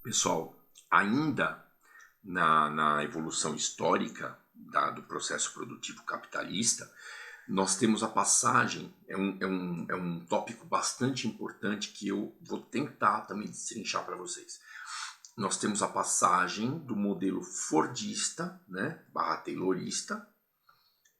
Pessoal, ainda na evolução histórica do processo produtivo capitalista, nós temos a passagem, é um tópico bastante importante que eu vou tentar também destrinchar para vocês. Nós temos a passagem do modelo fordista, né, / taylorista,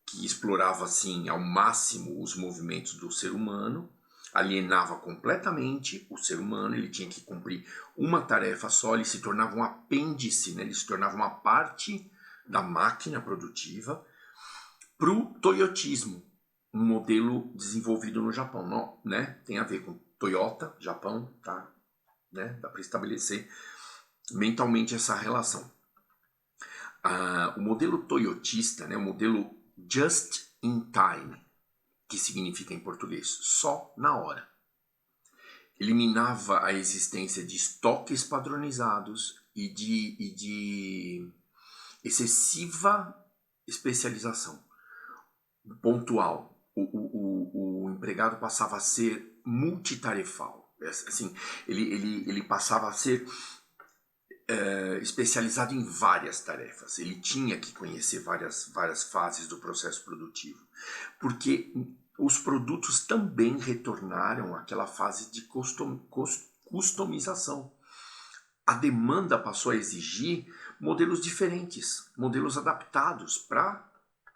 que explorava assim ao máximo os movimentos do ser humano, alienava completamente o ser humano, ele tinha que cumprir uma tarefa só, ele se tornava um apêndice, né? Ele se tornava uma parte da máquina produtiva, para o toyotismo, um modelo desenvolvido no Japão, não, né? Tem a ver com Toyota, Japão, tá? Né? Dá para estabelecer mentalmente essa relação. O modelo toyotista, né? O modelo just in time, que significa em português só na hora, eliminava a existência de estoques padronizados e de excessiva especialização pontual. O empregado passava a ser multitarefal, assim, ele passava a ser especializado em várias tarefas. Ele tinha que conhecer várias fases do processo produtivo, porque os produtos também retornaram àquela fase de customização. A demanda passou a exigir modelos diferentes, modelos adaptados para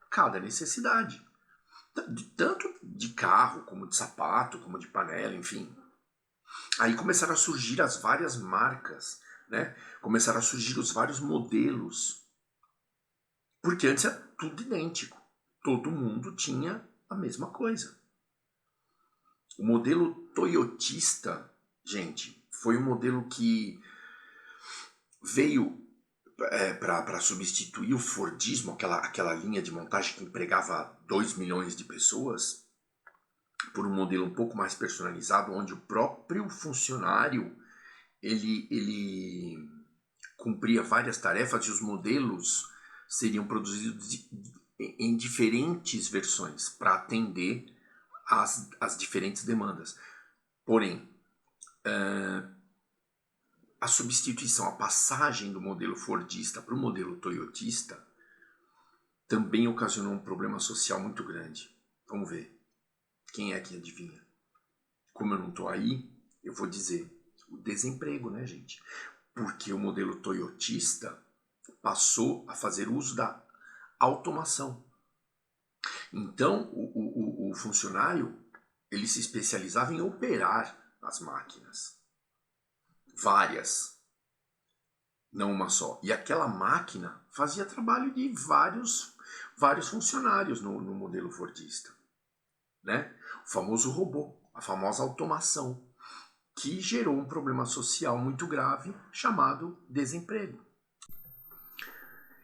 cada necessidade. Tanto de carro, como de sapato, como de panela, enfim. Aí começaram a surgir as várias marcas, né? Começaram a surgir os vários modelos. Porque antes era tudo idêntico. Todo mundo tinha a mesma coisa. O modelo toyotista, gente, foi um modelo que veio para substituir o Fordismo, aquela linha de montagem que empregava 2 milhões de pessoas, por um modelo um pouco mais personalizado, onde o próprio funcionário ele cumpria várias tarefas e os modelos seriam produzidos em diferentes versões para atender as diferentes demandas. Porém, a substituição, a passagem do modelo fordista para o modelo toyotista também ocasionou um problema social muito grande. Vamos ver. Quem é que adivinha? Como eu não estou aí, eu vou dizer o desemprego, né, gente? Porque o modelo toyotista passou a fazer uso da automação. Então, o funcionário ele se especializava em operar as máquinas. Várias, não uma só. E aquela máquina fazia trabalho de vários funcionários no modelo fordista, né? O famoso robô, a famosa automação, que gerou um problema social muito grave chamado desemprego.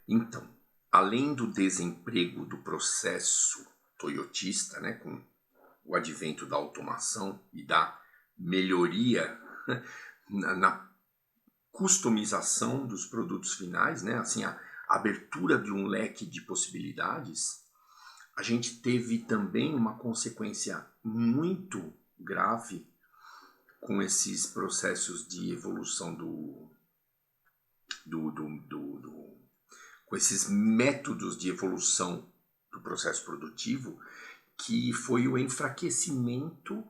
Então, além do desemprego do processo toyotista, né, com o advento da automação e da melhoria na customização dos produtos finais, né, assim, a abertura de um leque de possibilidades, a gente teve também uma consequência muito grave com esses processos de evolução com esses métodos de evolução do processo produtivo, que foi o enfraquecimento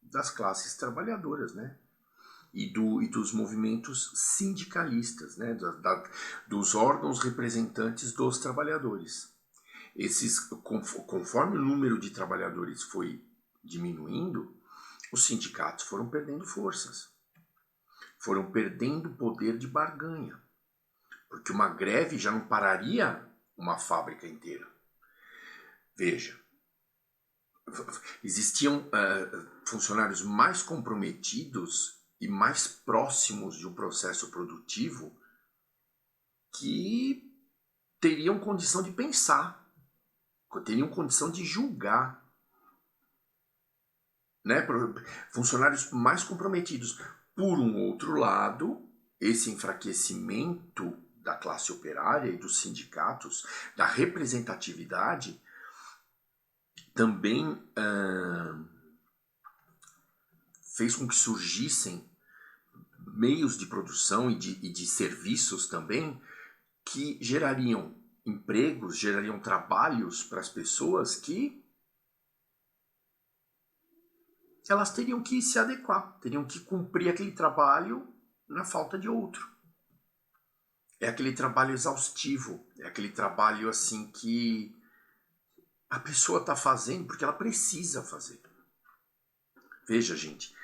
das classes trabalhadoras, né? E dos movimentos sindicalistas, né? Dos órgãos representantes dos trabalhadores. Conforme o número de trabalhadores foi diminuindo, os sindicatos foram perdendo forças, foram perdendo poder de barganha, porque uma greve já não pararia uma fábrica inteira. Veja, existiam funcionários mais comprometidos e mais próximos de um processo produtivo que teriam condição de pensar, teriam condição de julgar, né? Funcionários mais comprometidos. Por um outro lado, esse enfraquecimento da classe operária e dos sindicatos, da representatividade, também fez com que surgissem meios de produção e de serviços também que gerariam empregos, gerariam trabalhos para as pessoas que elas teriam que se adequar, teriam que cumprir aquele trabalho na falta de outro. É aquele trabalho exaustivo, é aquele trabalho assim que a pessoa está fazendo porque ela precisa fazer. Veja, gente,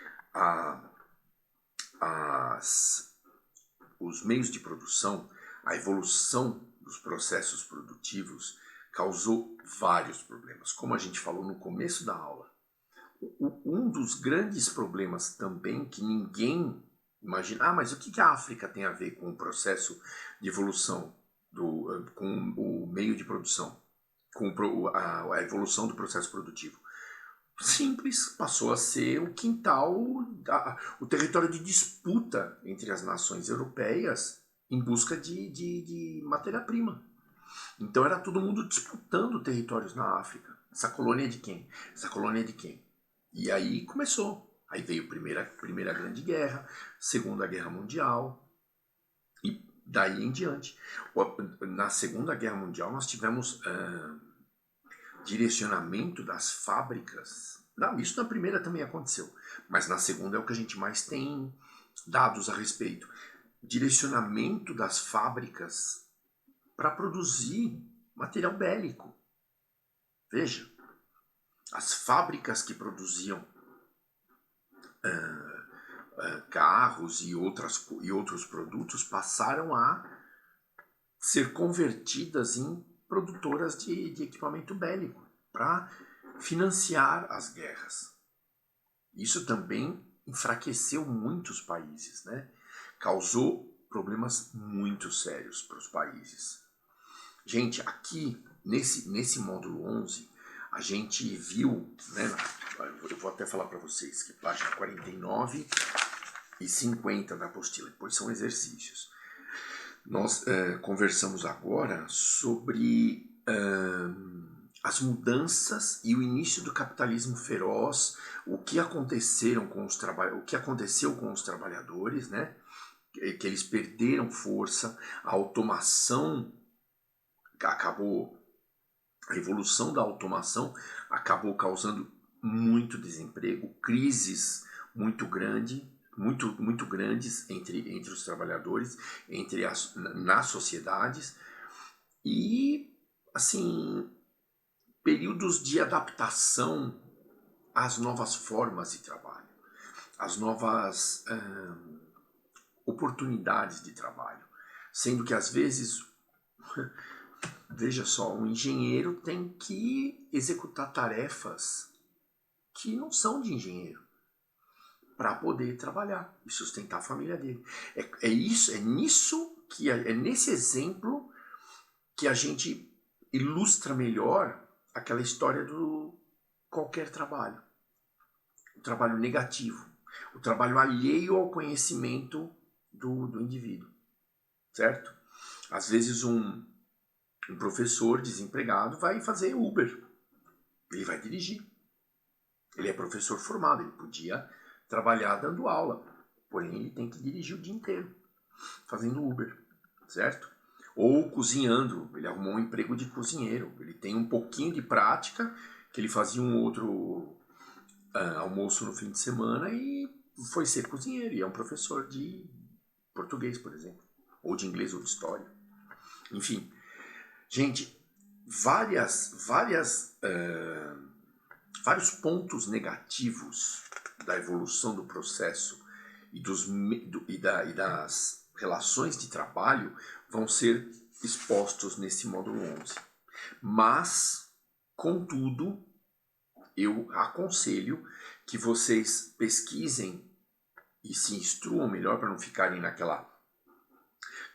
os meios de produção, a evolução dos processos produtivos causou vários problemas, como a gente falou no começo da aula. Um dos grandes problemas também que ninguém imagina, mas o que a África tem a ver com o processo de evolução, com o meio de produção, com a evolução do processo produtivo? Simples, passou a ser o quintal, o território de disputa entre as nações europeias em busca de matéria-prima. Então era todo mundo disputando territórios na África. Essa colônia é de quem? Essa colônia é de quem? E aí começou. Aí veio a primeira Grande Guerra, Segunda Guerra Mundial e daí em diante. Na Segunda Guerra Mundial nós tivemos direcionamento das fábricas. Não, isso na primeira também aconteceu, mas na segunda é o que a gente mais tem dados a respeito. Direcionamento das fábricas para produzir material bélico. Veja, as fábricas que produziam carros e outros produtos passaram a ser convertidas em produtoras de equipamento bélico para financiar as guerras. Isso também enfraqueceu muitos países, né? Causou problemas muito sérios para os países. Gente, aqui nesse módulo 11, a gente viu, né, eu vou até falar para vocês que página 49 e 50 da apostila, depois são exercícios. Nós conversamos agora sobre as mudanças e o início do capitalismo feroz, o que aconteceu com os trabalhadores, né? Que eles perderam força, a automação a evolução da automação acabou causando muito desemprego, crises muito grandes entre os trabalhadores, nas sociedades e, assim, períodos de adaptação às novas formas de trabalho, às novas oportunidades de trabalho, sendo que às vezes, veja só, um engenheiro tem que executar tarefas que não são de engenheiro para poder trabalhar e sustentar a família dele. É nesse exemplo que a gente ilustra melhor aquela história do qualquer trabalho. O trabalho negativo, o trabalho alheio ao conhecimento do indivíduo, certo? Às vezes um professor desempregado vai fazer Uber, ele vai dirigir. Ele é professor formado, ele podia trabalhar dando aula, porém ele tem que dirigir o dia inteiro, fazendo Uber, certo? Ou cozinhando, ele arrumou um emprego de cozinheiro, ele tem um pouquinho de prática, que ele fazia um outro almoço no fim de semana e foi ser cozinheiro, e é um professor de português, por exemplo, ou de inglês ou de história. Enfim, gente, vários pontos negativos da evolução do processo e das relações de trabalho vão ser expostos nesse módulo 11. Mas, contudo, eu aconselho que vocês pesquisem e se instruam melhor para não ficarem naquela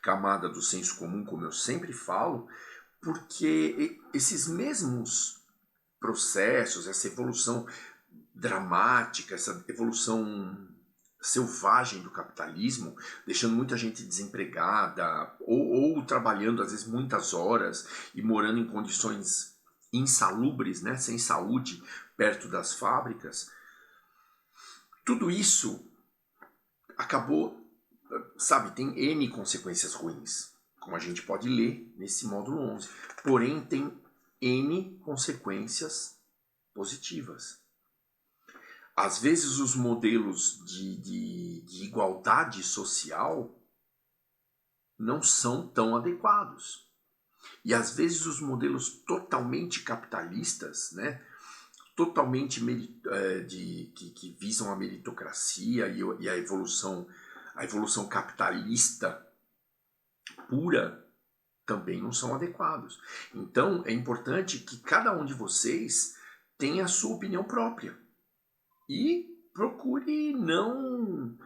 camada do senso comum, como eu sempre falo, porque esses mesmos processos, essa evolução dramática, essa evolução selvagem do capitalismo, deixando muita gente desempregada ou trabalhando às vezes muitas horas e morando em condições insalubres, né, sem saúde, perto das fábricas, tudo isso acabou sabe, tem N consequências ruins, como a gente pode ler nesse módulo 11. Porém, tem N consequências positivas. Às vezes os modelos de igualdade social não são tão adequados. E às vezes os modelos totalmente capitalistas, né, totalmente que visam a meritocracia e a evolução capitalista pura, também não são adequados. Então é importante que cada um de vocês tenha a sua opinião própria. E procure não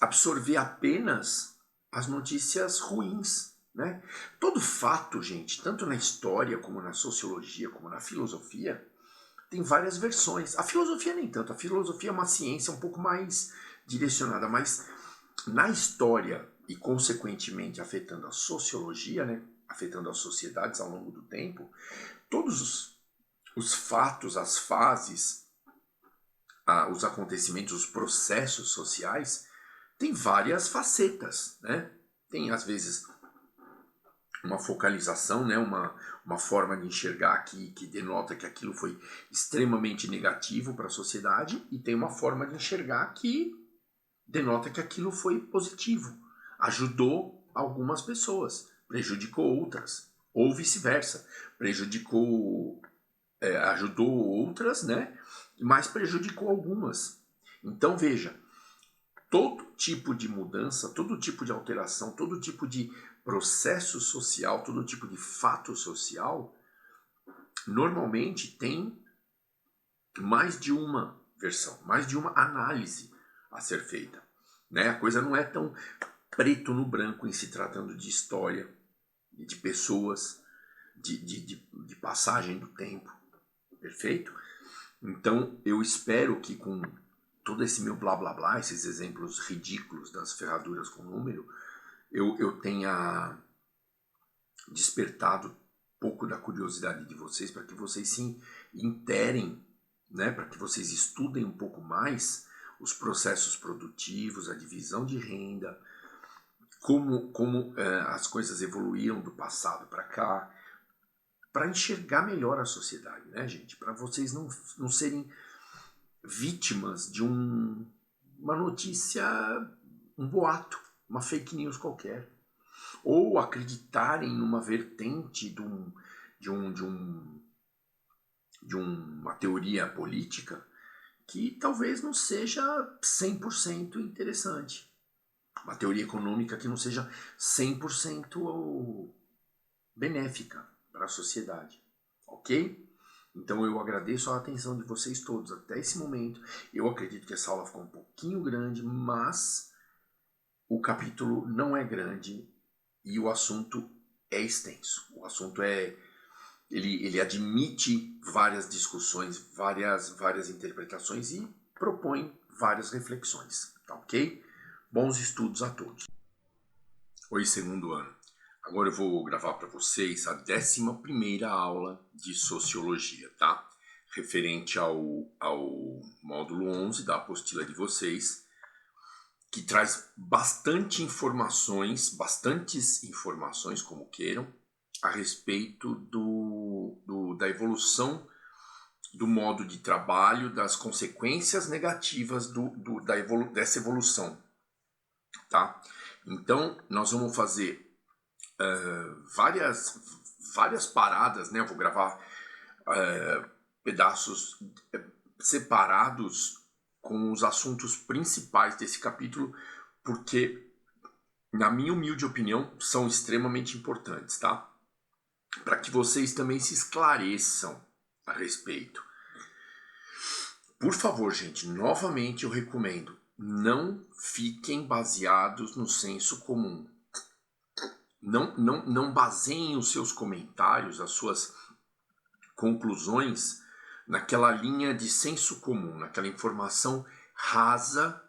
absorver apenas as notícias ruins, né? Todo fato, gente, tanto na história, como na sociologia, como na filosofia, tem várias versões. A filosofia nem tanto. A filosofia é uma ciência um pouco mais direcionada, mas na história e, consequentemente, afetando a sociologia, né? Afetando as sociedades ao longo do tempo, todos os fatos, as fases, os acontecimentos, os processos sociais têm várias facetas, né? Tem, às vezes, uma focalização, né? uma forma de enxergar que denota que aquilo foi extremamente negativo para a sociedade, e tem uma forma de enxergar que denota que aquilo foi positivo, ajudou algumas pessoas, prejudicou outras, ou vice-versa, ajudou outras, né? Mas prejudicou algumas. Então veja, todo tipo de mudança, todo tipo de alteração, todo tipo de processo social, todo tipo de fato social, normalmente tem mais de uma versão, mais de uma análise a ser feita, né? A coisa não é tão preto no branco em se tratando de história, de pessoas, de passagem do tempo, perfeito? Então eu espero que com todo esse meu blá blá blá, esses exemplos ridículos das ferraduras com número, eu tenha despertado um pouco da curiosidade de vocês, para que vocês se interem, né, para que vocês estudem um pouco mais os processos produtivos, a divisão de renda, como as coisas evoluíram do passado para cá, para enxergar melhor a sociedade, né, gente? Para vocês não serem vítimas de uma notícia, um boato, uma fake news qualquer, ou acreditarem numa vertente de uma teoria política que talvez não seja 100% interessante, uma teoria econômica que não seja 100% benéfica para a sociedade, ok? Então eu agradeço a atenção de vocês todos até esse momento. Eu acredito que essa aula ficou um pouquinho grande, mas o capítulo não é grande e o assunto é extenso. O assunto ele admite várias discussões, várias interpretações e propõe várias reflexões, tá ok? Bons estudos a todos. Oi, segundo ano. Agora eu vou gravar para vocês a 11ª aula de Sociologia, tá? Referente ao módulo 11 da apostila de vocês, que traz bastantes informações, como queiram, a respeito da evolução do modo de trabalho, das consequências negativas dessa evolução, tá? Então, nós vamos fazer várias paradas, né? Eu vou gravar pedaços separados com os assuntos principais desse capítulo, porque, na minha humilde opinião, são extremamente importantes, tá? Para que vocês também se esclareçam a respeito. Por favor, gente, novamente eu recomendo, não fiquem baseados no senso comum. Não baseiem os seus comentários, as suas conclusões naquela linha de senso comum, naquela informação rasa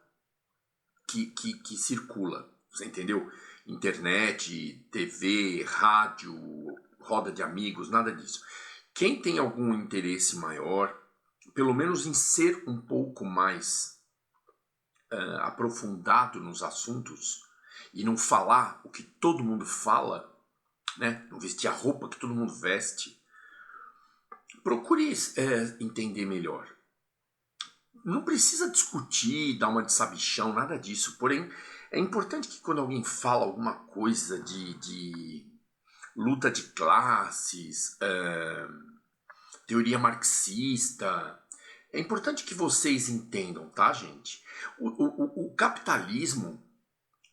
que circula. Você entendeu? Internet, TV, rádio, roda de amigos, nada disso. Quem tem algum interesse maior, pelo menos em ser um pouco mais aprofundado nos assuntos e não falar o que todo mundo fala, né? Não vestir a roupa que todo mundo veste, procure entender melhor. Não precisa discutir, dar uma de sabichão, nada disso. Porém, é importante que quando alguém fala alguma coisa de luta de classes, teoria marxista, é importante que vocês entendam, tá, gente? O capitalismo,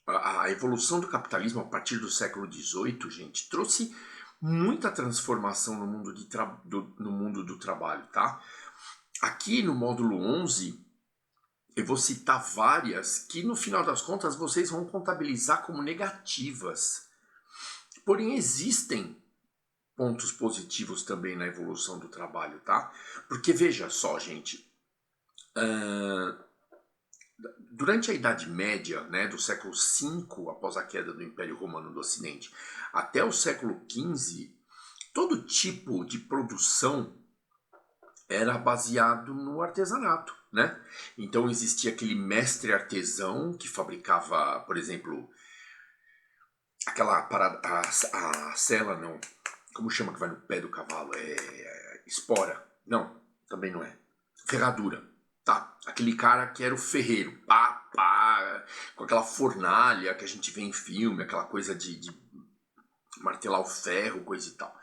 a evolução do capitalismo a partir do século XVIII, gente, trouxe muita transformação no mundo do trabalho, tá? Aqui no módulo 11, eu vou citar várias que no final das contas vocês vão contabilizar como negativas. Porém, existem pontos positivos também na evolução do trabalho, tá? Porque veja só, gente, durante a Idade Média, né, do século V, após a queda do Império Romano do Ocidente, até o século XV, todo tipo de produção era baseado no artesanato, né? Então existia aquele mestre artesão que fabricava, por exemplo, aquela parada, a sela não, como chama que vai no pé do cavalo? Espora. Não, também não é. Ferradura. Tá, aquele cara que era o ferreiro, pá, pá, com aquela fornalha que a gente vê em filme, aquela coisa de martelar o ferro, coisa e tal.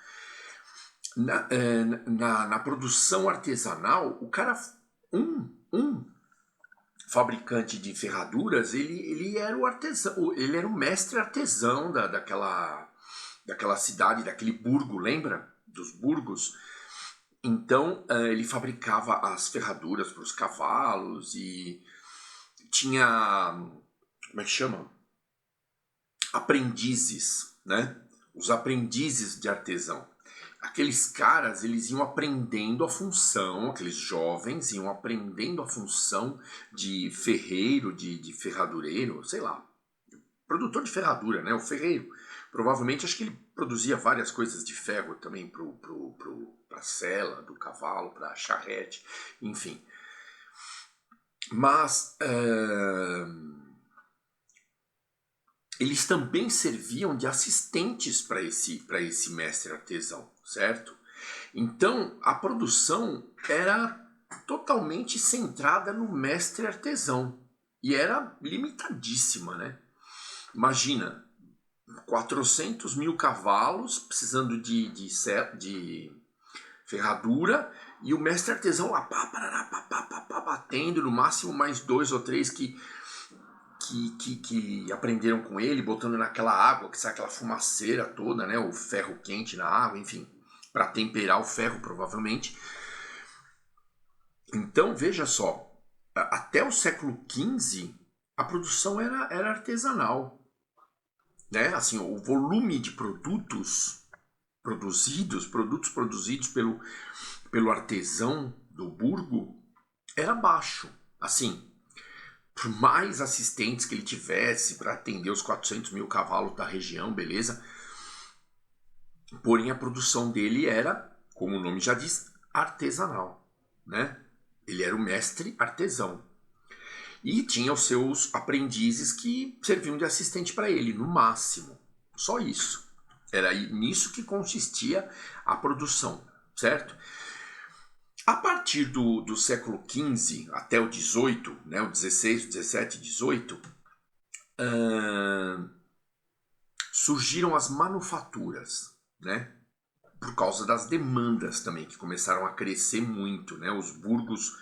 Na produção artesanal, o cara, um fabricante de ferraduras, ele era o artesão, ele era o mestre artesão daquela cidade, daquele burgo, lembra? Dos burgos. Então ele fabricava as ferraduras para os cavalos e tinha, como é que chama? Aprendizes, né? Os aprendizes de artesão. Aqueles caras, eles iam aprendendo a função, aqueles jovens iam aprendendo a função de ferreiro, de ferradureiro, sei lá, produtor de ferradura, né? O ferreiro. Provavelmente, acho que ele produzia várias coisas de ferro também para a sela do cavalo, para a charrete, enfim. Mas eles também serviam de assistentes para esse mestre artesão, certo? Então, a produção era totalmente centrada no mestre artesão e era limitadíssima, né? Imagina, 400 mil cavalos precisando de ferradura e o mestre artesão lá batendo, no máximo mais 2 ou 3 que aprenderam com ele, botando naquela água, que sai aquela fumaceira toda, né? O ferro quente na água, enfim, para temperar o ferro provavelmente. Então veja só, até o século XV a produção era artesanal, né? Assim, o volume de produtos produzidos pelo artesão do burgo era baixo. Assim, por mais assistentes que ele tivesse para atender os 400 mil cavalos da região, beleza? Porém, a produção dele era, como o nome já diz, artesanal, né? Ele era o mestre artesão. E tinha os seus aprendizes que serviam de assistente para ele, no máximo. Só isso. Era nisso que consistia a produção, certo? A partir do século XV até o XVIII, né, o XVI, o XVII, XVIII, surgiram as manufaturas, né? Por causa das demandas também, que começaram a crescer muito, né? Os burgos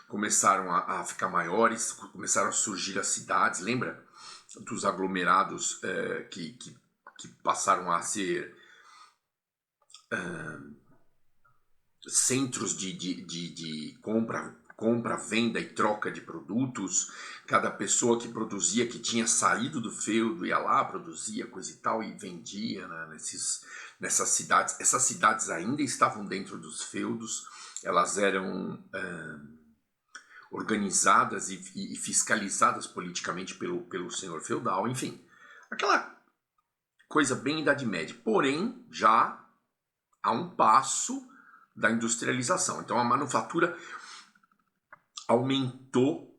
começaram a ficar maiores, começaram a surgir as cidades, lembra? Dos aglomerados que passaram a ser centros de compra, venda e troca de produtos. Cada pessoa que produzia, que tinha saído do feudo, ia lá, produzia coisa e tal e vendia, né, nessas cidades. Essas cidades ainda estavam dentro dos feudos, elas eram organizadas e fiscalizadas politicamente pelo senhor feudal, enfim. Aquela coisa bem Idade Média. Porém, já há um passo da industrialização. Então a manufatura aumentou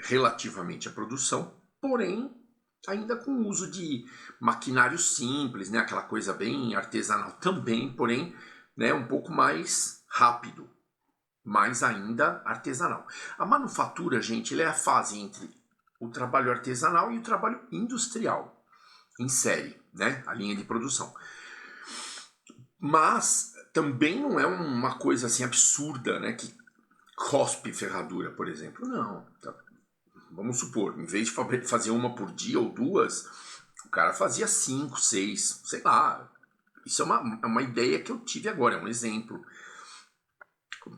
relativamente à produção, porém ainda com o uso de maquinário simples, né? Aquela coisa bem artesanal também, porém, né, um pouco mais rápido, mas ainda artesanal. A manufatura, gente, ela é a fase entre o trabalho artesanal e o trabalho industrial, em série, né? A linha de produção. Mas também não é uma coisa assim absurda, né? Que cospe ferradura, por exemplo. Não. Tá. Vamos supor, em vez de fazer uma por dia ou duas, o cara fazia 5, 6, sei lá. Isso é uma ideia que eu tive agora, é um exemplo.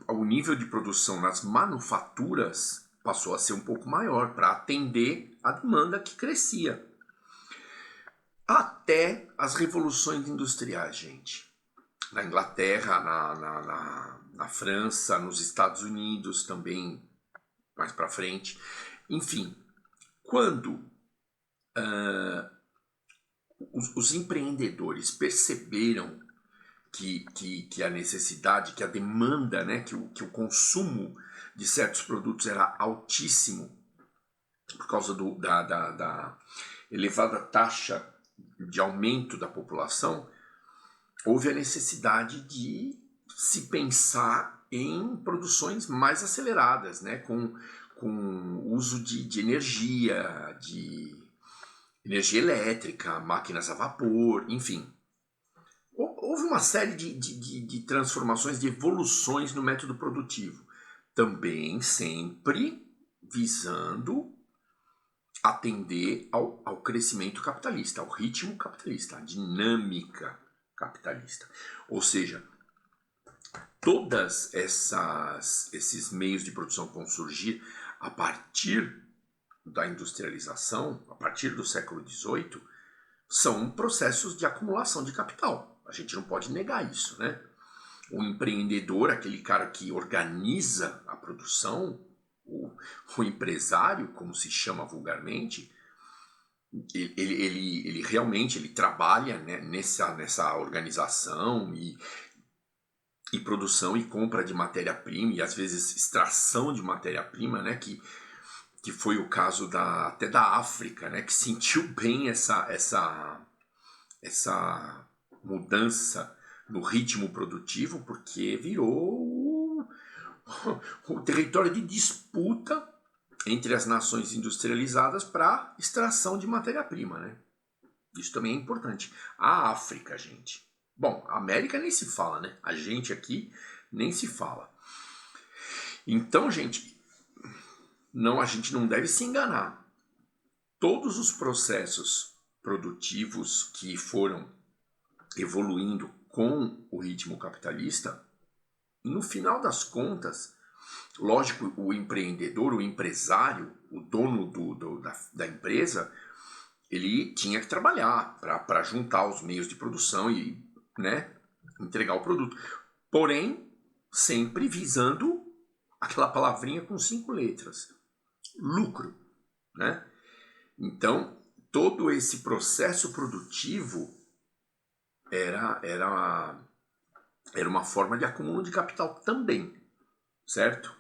O nível de produção nas manufaturas passou a ser um pouco maior para atender a demanda que crescia. Até as revoluções industriais, gente. Na Inglaterra, na França, nos Estados Unidos também, mais para frente. Enfim, quando os empreendedores perceberam que a necessidade, que a demanda, né, que o consumo de certos produtos era altíssimo por causa da elevada taxa de aumento da população, houve a necessidade de se pensar em produções mais aceleradas, né, com uso de energia elétrica, máquinas a vapor, enfim. Houve uma série de transformações, de evoluções no método produtivo, também sempre visando atender ao crescimento capitalista, ao ritmo capitalista, à dinâmica capitalista. Ou seja, todas esses meios de produção que vão surgir a partir da industrialização, a partir do século XVIII, são processos de acumulação de capital. A gente não pode negar isso, né? O empreendedor, aquele cara que organiza a produção, o empresário, como se chama vulgarmente, ele realmente trabalha, né, nessa organização e produção e compra de matéria-prima e às vezes extração de matéria-prima, né, que foi o caso até da África, né, que sentiu bem essa mudança no ritmo produtivo, porque virou o território de disputa entre as nações industrializadas para extração de matéria-prima, né? Isso também é importante. A África, gente. Bom, a América nem se fala, né? A gente aqui nem se fala. Então, gente, a gente não deve se enganar. Todos os processos produtivos que foram evoluindo com o ritmo capitalista, no final das contas, lógico, o empreendedor, o empresário, o dono da empresa, ele tinha que trabalhar para juntar os meios de produção e, né, entregar o produto. Porém, sempre visando aquela palavrinha com 5 letras, lucro, né? Então, todo esse processo produtivo era uma forma de acúmulo de capital também, certo?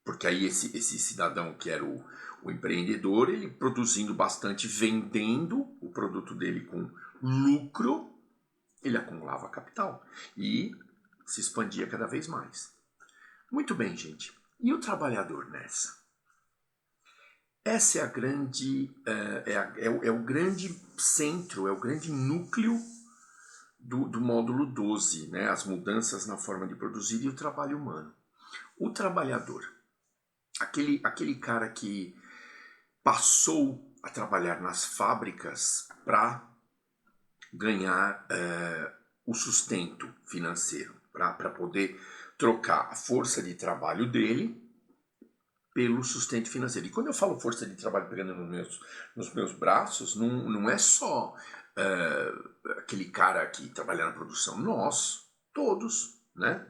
Porque aí esse cidadão que era o empreendedor, ele produzindo bastante, vendendo o produto dele com lucro, ele acumulava capital e se expandia cada vez mais. Muito bem, gente. E o trabalhador nessa? Essa é a grande, é o grande centro, é o grande núcleo do módulo 12, né? As mudanças na forma de produzir e o trabalho humano. O trabalhador, aquele cara que passou a trabalhar nas fábricas para ganhar o sustento financeiro, para poder trocar a força de trabalho dele pelo sustento financeiro. E quando eu falo força de trabalho pegando nos meus braços, não é só aquele cara que trabalha na produção. Nós, todos, né?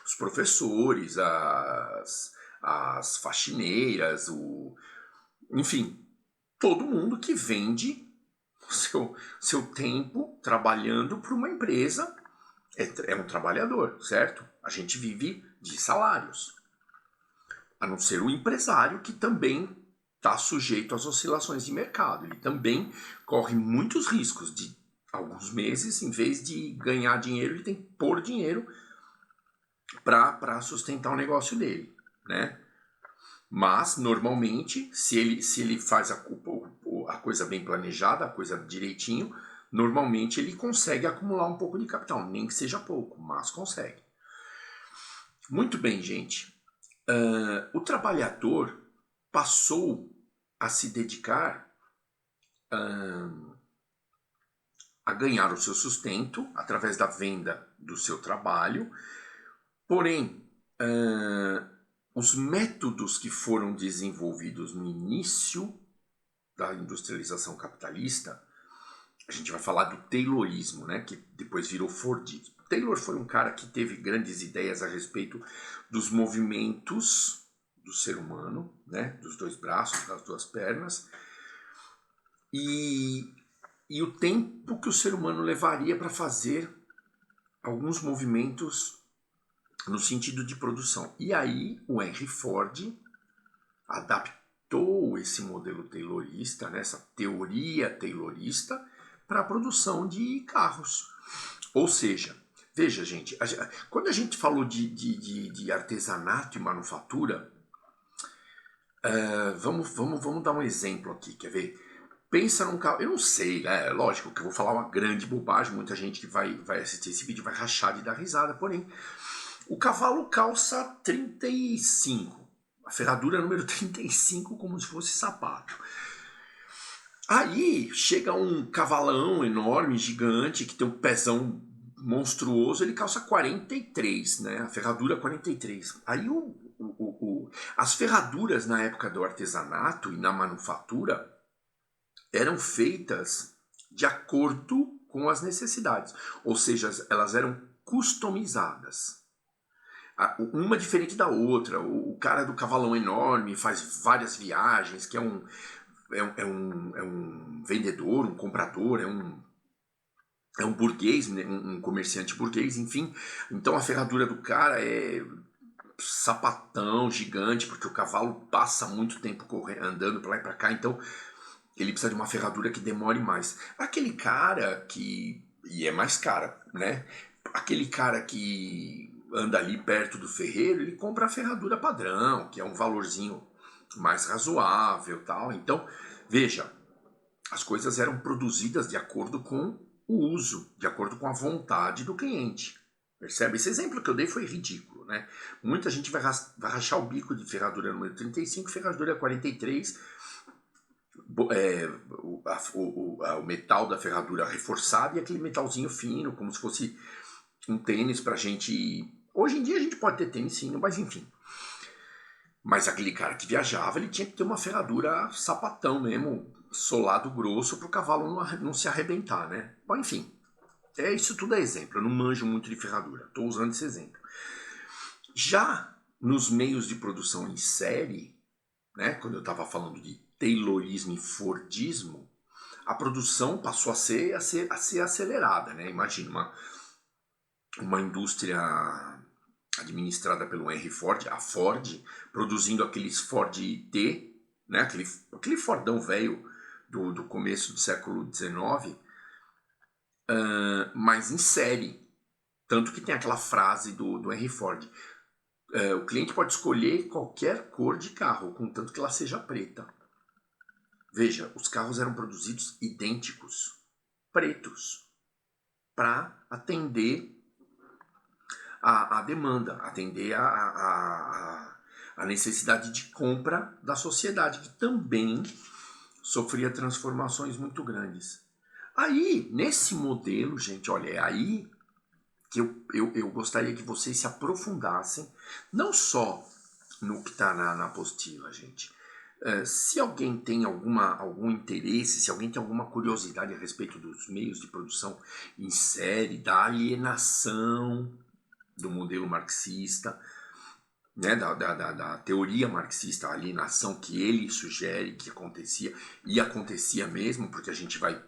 Os professores, as faxineiras, enfim, todo mundo que vende seu tempo trabalhando para uma empresa é um trabalhador, certo? A gente vive de salários. A não ser o empresário, que também está sujeito às oscilações de mercado. Ele também corre muitos riscos de alguns meses, em vez de ganhar dinheiro, ele tem que pôr dinheiro para sustentar o negócio dele, né? Mas, normalmente, se ele faz a coisa bem planejada, a coisa direitinho, normalmente ele consegue acumular um pouco de capital, nem que seja pouco, mas consegue. Muito bem, gente. O trabalhador passou a se dedicar a ganhar o seu sustento através da venda do seu trabalho, porém, os métodos que foram desenvolvidos no início da industrialização capitalista, a gente vai falar do Taylorismo, né, que depois virou Fordismo. Taylor foi um cara que teve grandes ideias a respeito dos movimentos do ser humano, né, dos dois braços, das duas pernas, e o tempo que o ser humano levaria para fazer alguns movimentos no sentido de produção. E aí o Henry Ford adaptou esse modelo taylorista, né, essa teoria taylorista, para a produção de carros. Ou seja, veja, gente, quando a gente falou de artesanato e manufatura, vamos dar um exemplo aqui, quer ver? Pensa num carro, eu não sei, né? Lógico que eu vou falar uma grande bobagem, muita gente que vai assistir esse vídeo vai rachar de dar risada, porém, o cavalo calça 35, a ferradura número 35 como se fosse sapato. Aí chega um cavalão enorme, gigante, que tem um pezão monstruoso, ele calça 43, né? A ferradura 43. Aí as ferraduras na época do artesanato e na manufatura eram feitas de acordo com as necessidades, ou seja, elas eram customizadas. Uma diferente da outra. O cara do cavalão enorme faz várias viagens, que é um vendedor, um comprador, é um burguês, né? Um comerciante burguês, enfim. Então a ferradura do cara é sapatão gigante, porque o cavalo passa muito tempo andando para lá e para cá, então ele precisa de uma ferradura que demore mais. Aquele cara que... e é mais cara, né? Aquele cara que anda ali perto do ferreiro, ele compra a ferradura padrão, que é um valorzinho mais razoável, tal. Então, veja, as coisas eram produzidas de acordo com o uso, de acordo com a vontade do cliente. Percebe? Esse exemplo que eu dei foi ridículo, né? Muita gente vai rachar o bico de ferradura número 35, ferradura 43, o metal da ferradura reforçado e aquele metalzinho fino, como se fosse um tênis pra gente... Hoje em dia a gente pode ter tênis sim, mas enfim. Mas aquele cara que viajava, ele tinha que ter uma ferradura sapatão mesmo, solado grosso, para o cavalo não se arrebentar, né? Bom, enfim, isso tudo é exemplo, eu não manjo muito de ferradura, estou usando esse exemplo. Já nos meios de produção em série, né, quando eu estava falando de Taylorismo e Fordismo, a produção passou a ser acelerada, né? Imagina uma indústria administrada pelo Henry Ford, a Ford, produzindo aqueles Ford T, né? aquele Fordão velho do começo do século XIX, mas em série. Tanto que tem aquela frase do Henry Ford: o cliente pode escolher qualquer cor de carro, contanto que ela seja preta. Veja, os carros eram produzidos idênticos, pretos, para atender a demanda, atender a necessidade de compra da sociedade, que também sofria transformações muito grandes. Aí, nesse modelo, gente, olha, é aí que eu gostaria que vocês se aprofundassem, não só no que está na apostila, gente. Se alguém tem algum interesse, se alguém tem alguma curiosidade a respeito dos meios de produção em série, da alienação do modelo marxista, né, da teoria marxista, a alienação que ele sugere que acontecia, e acontecia mesmo, porque a gente vai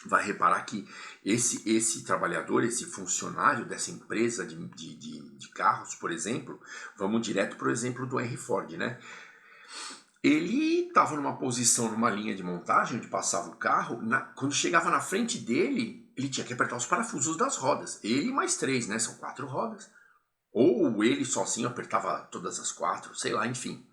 vai reparar que esse trabalhador, esse funcionário dessa empresa de carros, por exemplo, vamos direto para o exemplo do Henry Ford, né? Ele estava numa posição, numa linha de montagem, onde passava o carro, quando chegava na frente dele, ele tinha que apertar os parafusos das rodas. Ele mais 3, né? São 4 rodas. Ou ele sozinho apertava todas as 4, sei lá, enfim.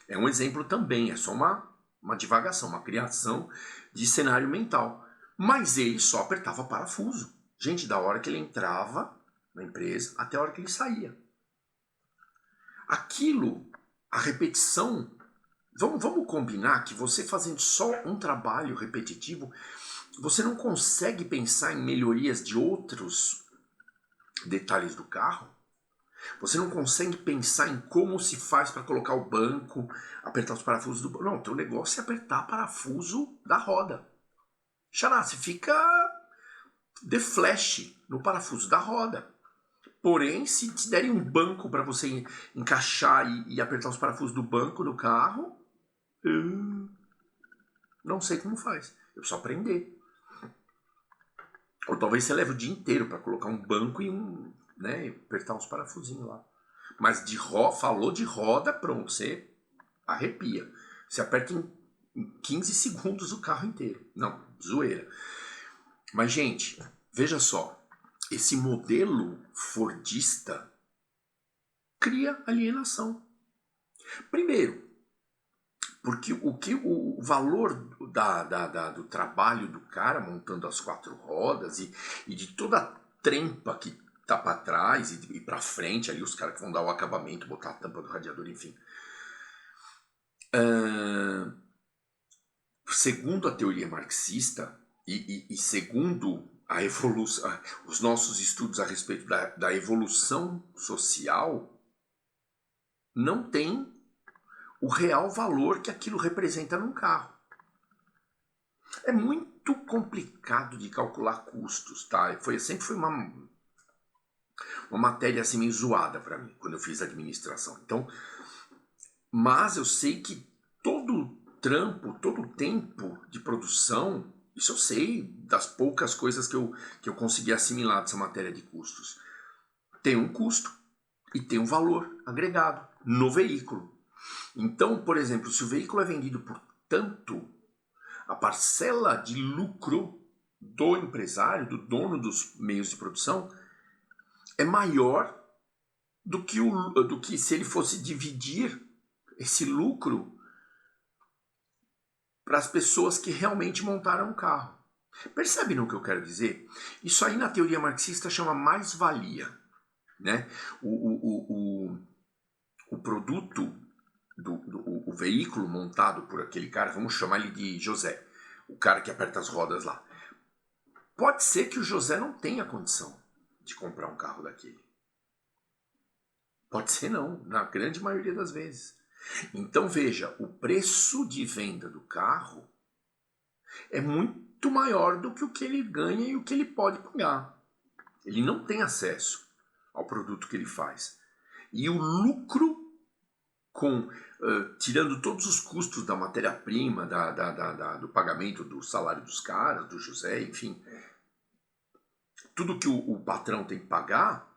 É um exemplo também, é só uma divagação, uma criação de cenário mental. Mas ele só apertava parafuso. Gente, da hora que ele entrava na empresa até a hora que ele saía. Aquilo, a repetição, vamos combinar que você fazendo só um trabalho repetitivo, você não consegue pensar em melhorias de outros detalhes do carro? Você não consegue pensar em como se faz para colocar o banco, apertar os parafusos do banco? Não, o teu negócio é apertar parafuso da roda. Xará, você fica de flash no parafuso da roda. Porém, se te derem um banco para você encaixar e apertar os parafusos do banco do carro, eu não sei como faz. Eu preciso aprender. Ou talvez você leve o dia inteiro para colocar um banco e apertar uns parafusinhos lá. Mas falou de roda, pronto, você arrepia. Você aperta em 15 segundos o carro inteiro. Não, zoeira. Mas, gente, veja só. Esse modelo fordista cria alienação. Primeiro, porque o valor do trabalho do cara montando as 4 rodas e de toda a trempa que tá para trás e para frente, ali os caras que vão dar o acabamento, botar a tampa do radiador, enfim. Segundo a teoria marxista e segundo a evolução, os nossos estudos a respeito da evolução social, não tem o real valor que aquilo representa num carro. É muito complicado de calcular custos, tá? Sempre foi uma matéria assim meio zoada para mim, quando eu fiz administração. Então, mas eu sei que todo trampo, todo tempo de produção, isso eu sei das poucas coisas que eu consegui assimilar dessa matéria de custos. Tem um custo e tem um valor agregado no veículo. Então, por exemplo, se o veículo é vendido por tanto, a parcela de lucro do empresário, do dono dos meios de produção, é maior do que se ele fosse dividir esse lucro para as pessoas que realmente montaram o carro. Percebe no que eu quero dizer? Isso aí na teoria marxista chama mais-valia. Né? O produto, o veículo montado por aquele cara, vamos chamar ele de José, o cara que aperta as rodas lá. Pode ser que o José não tenha condição de comprar um carro daquele. Pode ser não, na grande maioria das vezes. Então veja, o preço de venda do carro é muito maior do que o que ele ganha e o que ele pode pagar. Ele não tem acesso ao produto que ele faz. E o lucro, tirando todos os custos da matéria-prima, do pagamento do salário dos caras, do José, enfim, tudo que o patrão tem que pagar,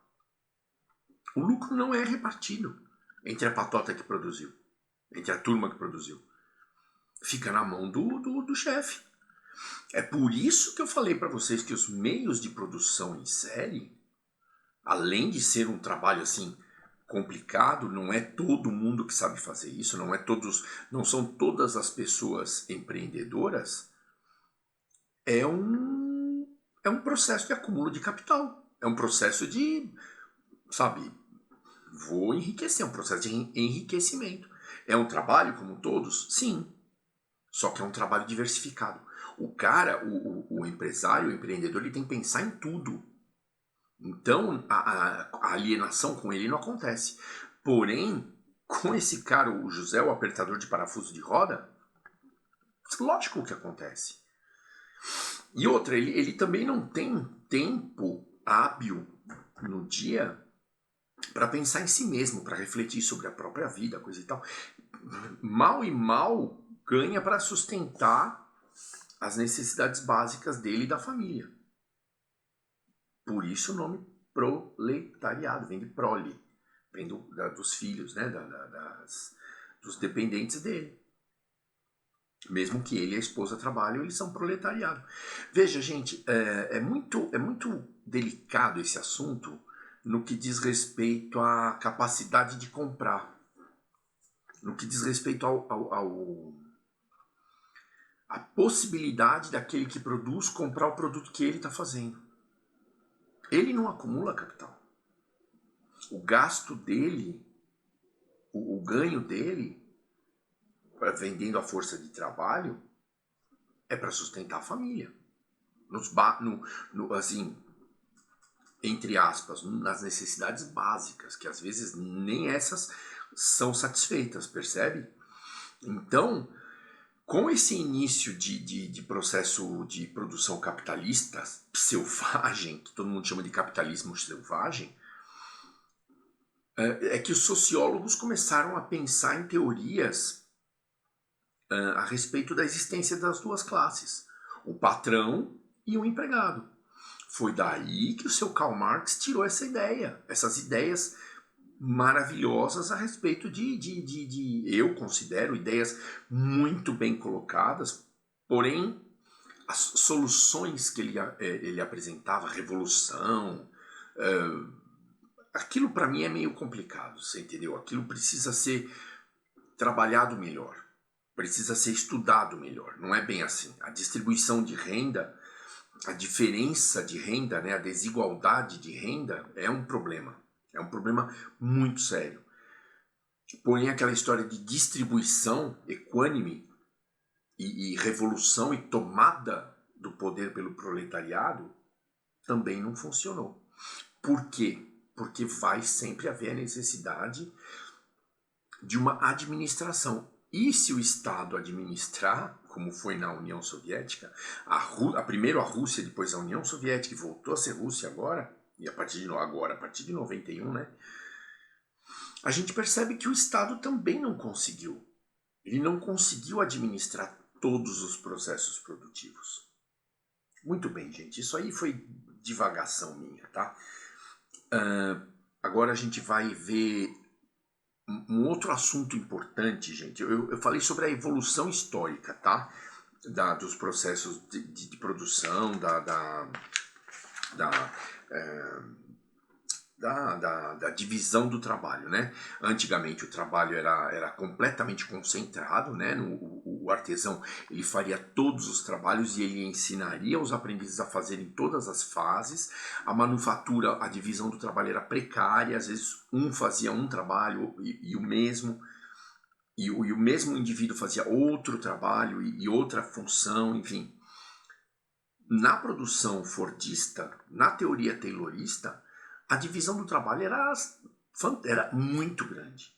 o lucro não é repartido entre a patota que produziu, entre a turma que produziu. Fica na mão do chefe. É por isso que eu falei para vocês que os meios de produção em série, além de ser um trabalho assim complicado, não é todo mundo que sabe fazer isso, não são todas as pessoas empreendedoras, é um processo de acúmulo de capital, é um processo de, sabe, vou enriquecer, é um processo de enriquecimento. É um trabalho como todos? Sim, só que é um trabalho diversificado. O cara, o empresário, o empreendedor, ele tem que pensar em tudo. Então, a alienação com ele não acontece. Porém, com esse cara, o José, o apertador de parafuso de roda, lógico que acontece. E outra, ele também não tem tempo hábil no dia para pensar em si mesmo, para refletir sobre a própria vida, coisa e tal. Mal e mal ganha para sustentar as necessidades básicas dele e da família. Por isso o nome proletariado, vem de prole, vem dos filhos, né, dos dependentes dele. Mesmo que ele e a esposa trabalhem, eles são proletariado. Veja, gente, é muito delicado esse assunto no que diz respeito à capacidade de comprar, no que diz respeito à possibilidade daquele que produz comprar o produto que ele está fazendo. Ele não acumula capital. O gasto dele, o ganho dele, vendendo a força de trabalho, é para sustentar a família. Assim, entre aspas, nas necessidades básicas, que às vezes nem essas são satisfeitas, percebe? Então, com esse início de processo de produção capitalista selvagem, que todo mundo chama de capitalismo selvagem, é que os sociólogos começaram a pensar em teorias a respeito da existência das duas classes, o patrão e o empregado. Foi daí que o seu Karl Marx tirou essa ideia, essas ideias maravilhosas a respeito eu considero ideias muito bem colocadas, porém as soluções que ele apresentava, revolução, aquilo para mim é meio complicado, você entendeu? Aquilo precisa ser trabalhado melhor, precisa ser estudado melhor, não é bem assim. A distribuição de renda, a diferença de renda, né, a desigualdade de renda é um problema muito sério. Porém, aquela história de distribuição equânime e revolução e tomada do poder pelo proletariado também não funcionou. Por quê? Porque vai sempre haver a necessidade de uma administração. E se o Estado administrar, como foi na União Soviética, primeiro a Rússia, depois a União Soviética, e voltou a ser Rússia agora, e a partir de 91, né? A gente percebe que o Estado também não conseguiu. Ele não conseguiu administrar todos os processos produtivos. Muito bem, gente. Isso aí foi divagação minha, tá? Agora a gente vai ver um outro assunto importante, gente. Eu falei sobre a evolução histórica, tá? Dos processos de produção, da divisão do trabalho, né? Antigamente o trabalho era completamente concentrado, né? O artesão ele faria todos os trabalhos e ele ensinaria os aprendizes a fazerem todas as fases. A manufatura, a divisão do trabalho era precária, às vezes um fazia um trabalho e o mesmo indivíduo fazia outro trabalho e outra função, enfim. Na produção fordista, na teoria taylorista, a divisão do trabalho era muito grande.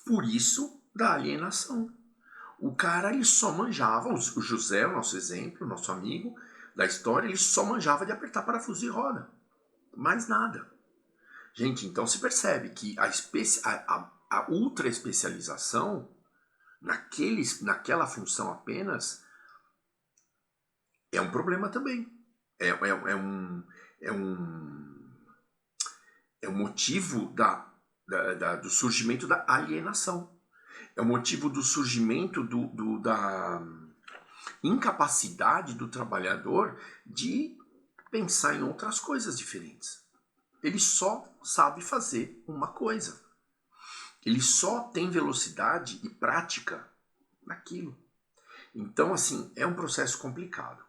Por isso, da alienação. O cara, ele só manjava, o José, o nosso exemplo, o nosso amigo da história, ele só manjava de apertar parafuso e roda. Mais nada. Gente, então se percebe que a ultra especialização naquela função apenas é um problema também. É um motivo do surgimento da alienação. É o motivo do surgimento da incapacidade do trabalhador de pensar em outras coisas diferentes. Ele só sabe fazer uma coisa. Ele só tem velocidade e prática naquilo. Então, assim, é um processo complicado.